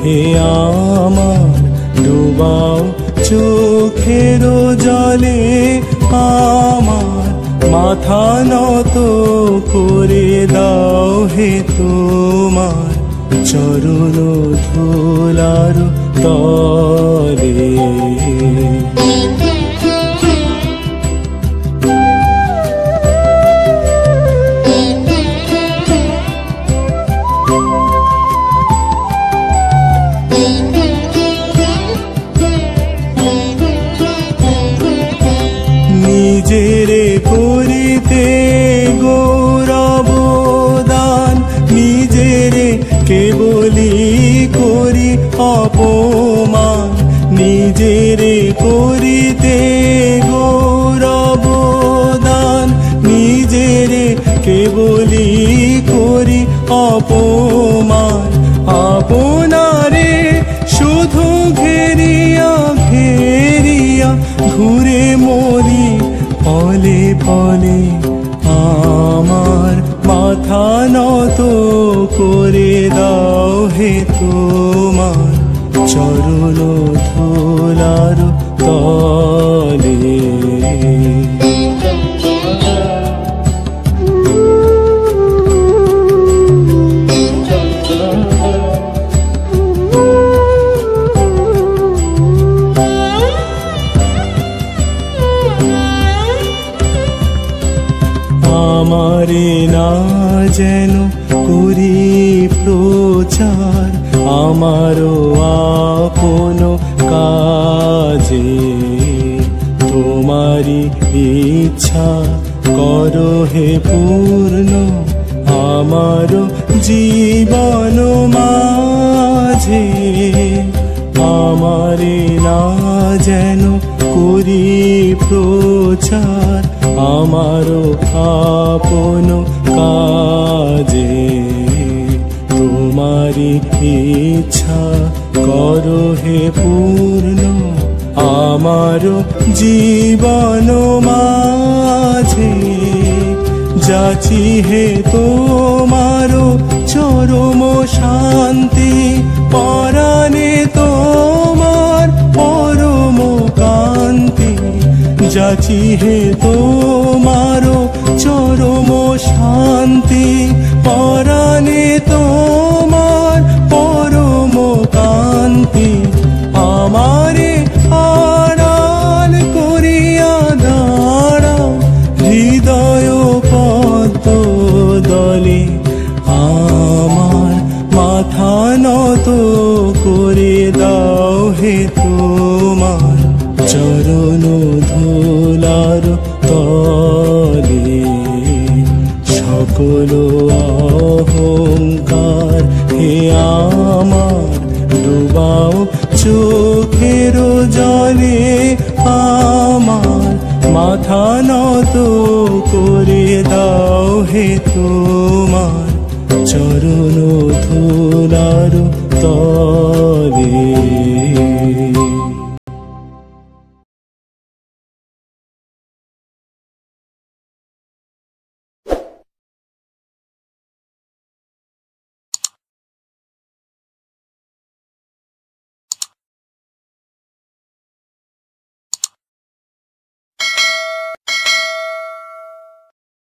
হে আমার ডুবাও চোখের জলে আমার মাথা নত করে দাও হে তোমার চরণ ধুলার তলে। নিজেরে করিতে গৌরব দান, নিজেরে কেবলি করি অপমান, নিজেরে করিতে গৌরব দান, নিজেরে কেবলি করি অপমান। আপনারে শুধু ঘেরিয়া ঘেরিয়া ঘুরে মরি ফলে ফলে আমার মাথা নত করে দাও হে তোমার চরণ ধুলার তলে। আমারে না যেন করি প্রচার আমারও আপন কাজে, তোমারি ইচ্ছা করো হে পূর্ণ আমারও জীবন মাঝে। আমারে না যেন করি প্রচার আমারও আপন কাজে, তোমারি ইচ্ছা করো হে পূর্ণ আমারও জীবন মাঝে। যাচি হে তোমারও চরম শান্তি পরাণে তোমার পরম কান্তি, যাচি হে তোমারও চরম শান্তি পরাণে তোমার পরম কান্তি। আমারে আড়াল করিয়া দাঁড়াও হৃদয় পদ্ম দলে, আমার মাথা নত করে দাও হে তোমার চরণ ধুলার তলে। সকল অহংকার হে আমার ডুবাও চোখের জলে আমার মাথা নত করে দাও হে তোমার চরণ ধুলার তলে।